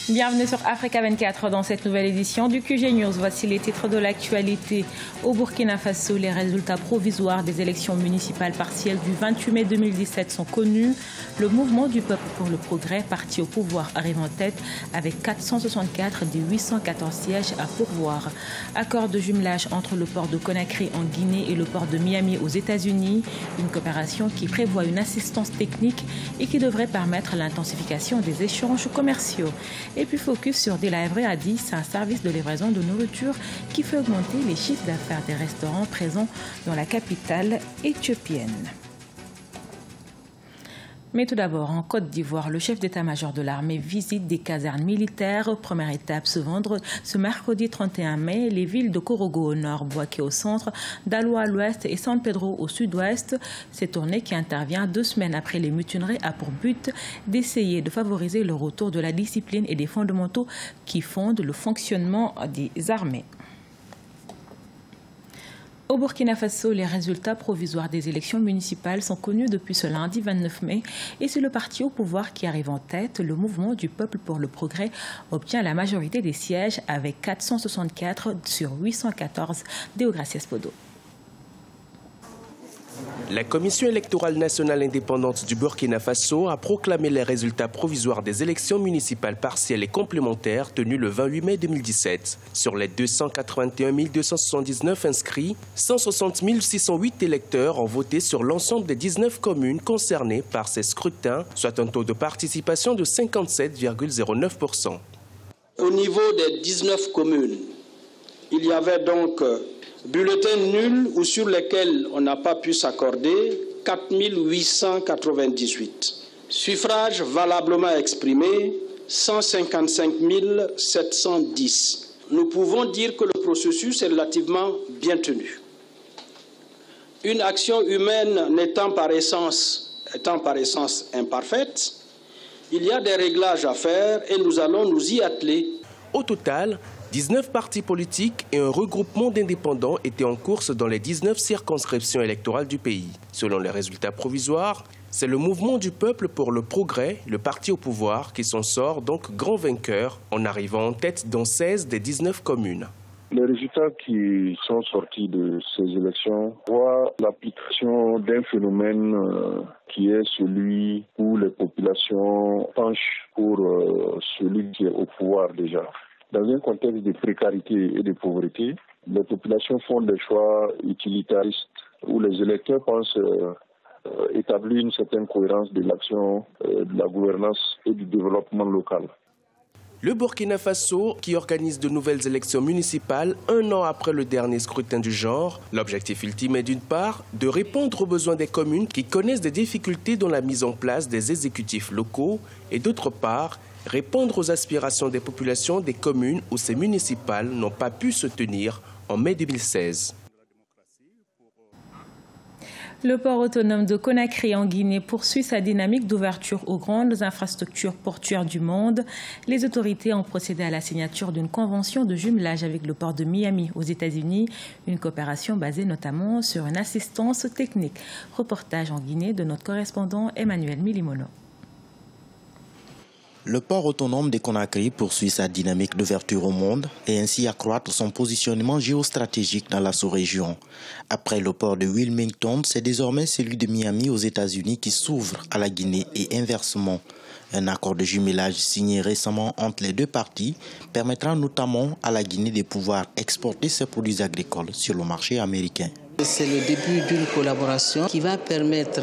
Bienvenue sur Africa 24 dans cette nouvelle édition du QG News. Voici les titres de l'actualité. Au Burkina Faso, les résultats provisoires des élections municipales partielles du 28 mai 2017 sont connus. Le mouvement du peuple pour le progrès, parti au pouvoir, arrive en tête avec 464 des 814 sièges à pourvoir. Accord de jumelage entre le port de Conakry en Guinée et le port de Miami aux États-Unis. Une coopération qui prévoit une assistance technique et qui devrait permettre l'intensification des échanges commerciaux. Et puis focus sur Delivery à 10, un service de livraison de nourriture qui fait augmenter les chiffres d'affaires des restaurants présents dans la capitale éthiopienne. Mais tout d'abord, en Côte d'Ivoire, le chef d'état-major de l'armée visite des casernes militaires. Première étape ce mercredi 31 mai, les villes de Korogo au nord, Bouaké au centre, Daloa à l'ouest et San Pedro au sud-ouest. Cette tournée qui intervient 2 semaines après les mutineries a pour but d'essayer de favoriser le retour de la discipline et des fondamentaux qui fondent le fonctionnement des armées. Au Burkina Faso, les résultats provisoires des élections municipales sont connus depuis ce lundi 29 mai et c'est le parti au pouvoir qui arrive en tête. Le mouvement du peuple pour le progrès obtient la majorité des sièges avec 464 sur 814. Deogracias Podo. La Commission électorale nationale indépendante du Burkina Faso a proclamé les résultats provisoires des élections municipales partielles et complémentaires tenues le 28 mai 2017. Sur les 281 279 inscrits, 160 608 électeurs ont voté sur l'ensemble des 19 communes concernées par ces scrutins, soit un taux de participation de 57,09%. Au niveau des 19 communes, il y avait donc bulletins nuls ou sur lesquels on n'a pas pu s'accorder, 4 898. Suffrages valablement exprimés, 155 710. Nous pouvons dire que le processus est relativement bien tenu. Une action humaine n'étant par essence imparfaite, il y a des réglages à faire et nous allons nous y atteler. Au total, 19 partis politiques et un regroupement d'indépendants étaient en course dans les 19 circonscriptions électorales du pays. Selon les résultats provisoires, c'est le mouvement du peuple pour le progrès, le parti au pouvoir, qui s'en sort donc grand vainqueur en arrivant en tête dans 16 des 19 communes. Les résultats qui sont sortis de ces élections voient l'application d'un phénomène qui est celui où les populations penchent pour celui qui est au pouvoir déjà. Dans un contexte de précarité et de pauvreté, les populations font des choix utilitaristes où les électeurs pensent établir une certaine cohérence de l'action, de la gouvernance et du développement local. Le Burkina Faso, qui organise de nouvelles élections municipales 1 an après le dernier scrutin du genre, l'objectif ultime est d'une part de répondre aux besoins des communes qui connaissent des difficultés dans la mise en place des exécutifs locaux et d'autre part, répondre aux aspirations des populations des communes où ces municipales n'ont pas pu se tenir en mai 2016. Le port autonome de Conakry en Guinée poursuit sa dynamique d'ouverture aux grandes infrastructures portuaires du monde. Les autorités ont procédé à la signature d'une convention de jumelage avec le port de Miami aux États-Unis, une coopération basée notamment sur une assistance technique. Reportage en Guinée de notre correspondant Emmanuel Milimono. Le port autonome de Conakry poursuit sa dynamique d'ouverture au monde et ainsi accroître son positionnement géostratégique dans la sous-région. Après le port de Wilmington, c'est désormais celui de Miami aux États-Unis qui s'ouvre à la Guinée et inversement. Un accord de jumelage signé récemment entre les deux parties permettra notamment à la Guinée de pouvoir exporter ses produits agricoles sur le marché américain. C'est le début d'une collaboration qui va permettre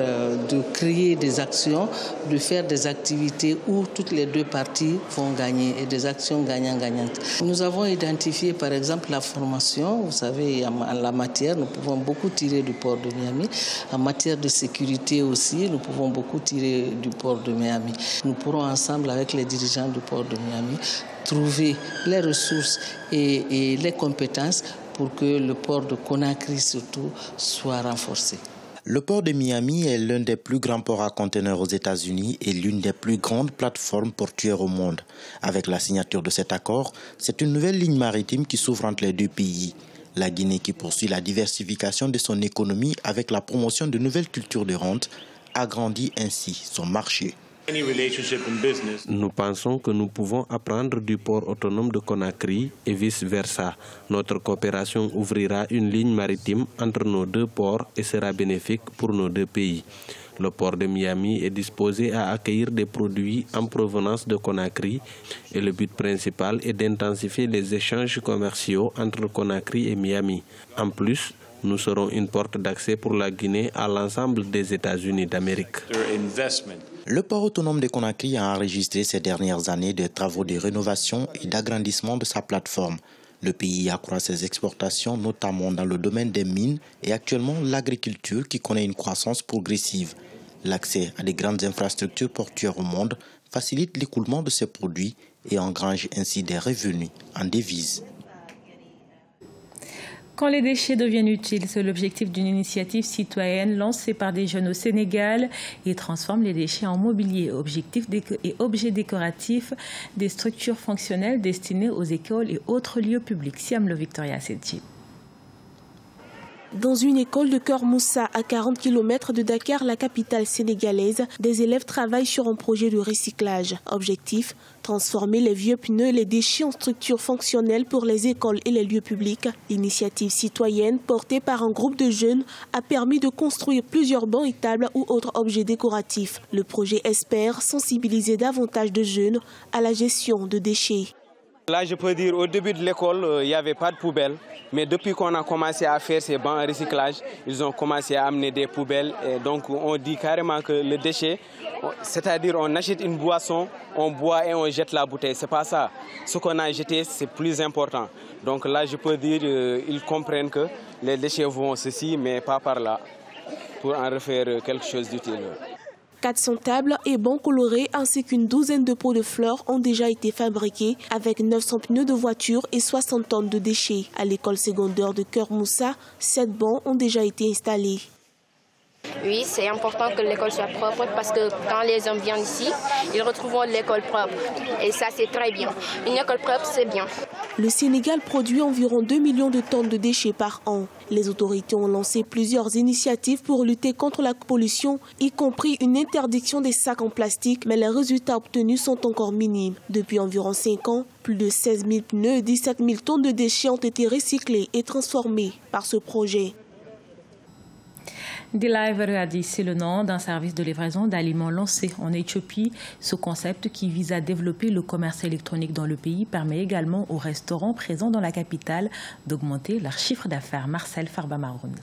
de créer des actions, de faire des activités où toutes les deux parties vont gagner et des actions gagnant-gagnantes. Nous avons identifié par exemple la formation. Vous savez, en la matière, nous pouvons beaucoup tirer du port de Miami. En matière de sécurité aussi, nous pouvons beaucoup tirer du port de Miami. Nous pourrons ensemble avec les dirigeants du port de Miami trouver les ressources et les compétences pour que le port de Conakry surtout soit renforcé. Le port de Miami est l'un des plus grands ports à conteneurs aux États-Unis et l'une des plus grandes plateformes portuaires au monde. Avec la signature de cet accord, c'est une nouvelle ligne maritime qui s'ouvre entre les deux pays. La Guinée, qui poursuit la diversification de son économie avec la promotion de nouvelles cultures de rente, agrandit ainsi son marché. Nous pensons que nous pouvons apprendre du port autonome de Conakry et vice-versa. Notre coopération ouvrira une ligne maritime entre nos deux ports et sera bénéfique pour nos deux pays. Le port de Miami est disposé à accueillir des produits en provenance de Conakry et le but principal est d'intensifier les échanges commerciaux entre Conakry et Miami. En plus, nous serons une porte d'accès pour la Guinée à l'ensemble des États-Unis d'Amérique. Le port autonome de Conakry a enregistré ces dernières années des travaux de rénovation et d'agrandissement de sa plateforme. Le pays accroît ses exportations, notamment dans le domaine des mines et actuellement l'agriculture qui connaît une croissance progressive. L'accès à des grandes infrastructures portuaires au monde facilite l'écoulement de ces produits et engrange ainsi des revenus en devises. Quand les déchets deviennent utiles, c'est l'objectif d'une initiative citoyenne lancée par des jeunes au Sénégal et transforme les déchets en mobilier, et objets décoratifs des structures fonctionnelles destinées aux écoles et autres lieux publics. Siam Le Victoria Sedji. Dans une école de Keur Moussa, à 40 km de Dakar, la capitale sénégalaise, des élèves travaillent sur un projet de recyclage. Objectif, transformer les vieux pneus et les déchets en structures fonctionnelles pour les écoles et les lieux publics. L'initiative citoyenne, portée par un groupe de jeunes, a permis de construire plusieurs bancs et tables ou autres objets décoratifs. Le projet espère sensibiliser davantage de jeunes à la gestion de déchets. Là, je peux dire, au début de l'école, il n'y avait pas de poubelle. Mais depuis qu'on a commencé à faire ces bancs en recyclage, ils ont commencé à amener des poubelles. Et donc, on dit carrément que le déchet, c'est-à-dire on achète une boisson, on boit et on jette la bouteille. C'est pas ça. Ce qu'on a jeté, c'est plus important. Donc là, je peux dire, ils comprennent que les déchets vont ceci, mais pas par là, pour en refaire quelque chose d'utile. 400 tables et bancs colorés ainsi qu'une douzaine de pots de fleurs ont déjà été fabriqués avec 900 pneus de voiture et 60 tonnes de déchets. À l'école secondaire de Keur Moussa, 7 bancs ont déjà été installés. Oui, c'est important que l'école soit propre parce que quand les hommes viennent ici, ils retrouveront l'école propre. Et ça, c'est très bien. Une école propre, c'est bien. Le Sénégal produit environ 2 millions de tonnes de déchets par an. Les autorités ont lancé plusieurs initiatives pour lutter contre la pollution, y compris une interdiction des sacs en plastique, mais les résultats obtenus sont encore minimes. Depuis environ 5 ans, plus de 16 000 pneus et 17 000 tonnes de déchets ont été recyclés et transformés par ce projet. Delivery Addis, c'est le nom d'un service de livraison d'aliments lancé en Éthiopie. Ce concept qui vise à développer le commerce électronique dans le pays permet également aux restaurants présents dans la capitale d'augmenter leur chiffre d'affaires. Marcel Farba-Maroun.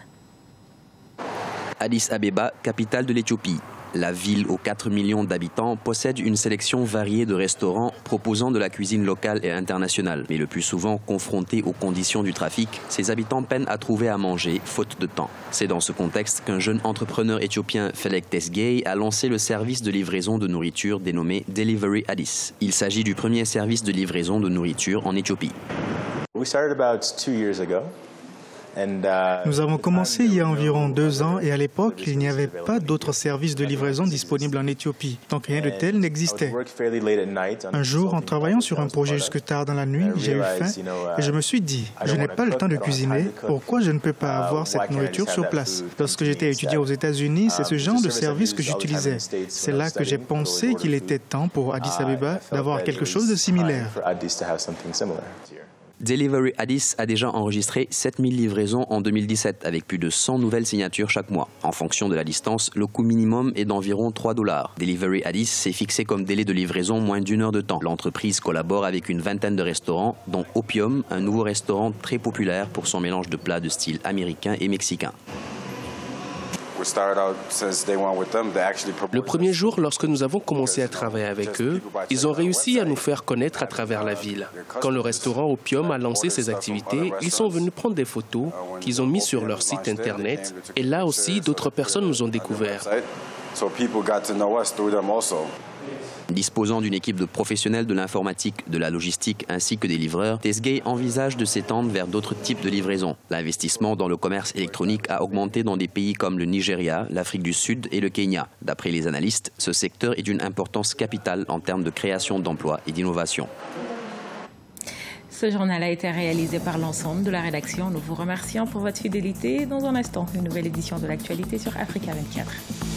Addis Abeba, capitale de l'Éthiopie. La ville aux 4 millions d'habitants possède une sélection variée de restaurants proposant de la cuisine locale et internationale. Mais le plus souvent confrontés aux conditions du trafic, ses habitants peinent à trouver à manger, faute de temps. C'est dans ce contexte qu'un jeune entrepreneur éthiopien, Felek Tesgay, a lancé le service de livraison de nourriture dénommé Delivery Addis. Il s'agit du premier service de livraison de nourriture en Éthiopie. Nous avons commencé il y a environ 2 ans et à l'époque, il n'y avait pas d'autres services de livraison disponibles en Éthiopie, donc rien de tel n'existait. Un jour, en travaillant sur un projet jusque tard dans la nuit, j'ai eu faim et je me suis dit, je n'ai pas le temps de cuisiner, pourquoi je ne peux pas avoir cette nourriture sur place? Lorsque j'étais étudiant aux États-Unis, c'est ce genre de service que j'utilisais. C'est là que j'ai pensé qu'il était temps pour Addis Abeba d'avoir quelque chose de similaire. Delivery Addis a déjà enregistré 7000 livraisons en 2017 avec plus de 100 nouvelles signatures chaque mois. En fonction de la distance, le coût minimum est d'environ $3. Delivery Addis s'est fixé comme délai de livraison moins d'1 heure de temps. L'entreprise collabore avec une vingtaine de restaurants, dont Opium, un nouveau restaurant très populaire pour son mélange de plats de style américain et mexicain. Le premier jour, lorsque nous avons commencé à travailler avec eux, ils ont réussi à nous faire connaître à travers la ville. Quand le restaurant Opium a lancé ses activités, ils sont venus prendre des photos qu'ils ont mises sur leur site internet. Et là aussi, d'autres personnes nous ont découverts. Disposant d'une équipe de professionnels de l'informatique, de la logistique ainsi que des livreurs, Tesgay envisage de s'étendre vers d'autres types de livraisons. L'investissement dans le commerce électronique a augmenté dans des pays comme le Nigeria, l'Afrique du Sud et le Kenya. D'après les analystes, ce secteur est d'une importance capitale en termes de création d'emplois et d'innovation. Ce journal a été réalisé par l'ensemble de la rédaction. Nous vous remercions pour votre fidélité. Dans un instant, une nouvelle édition de l'actualité sur Africa 24.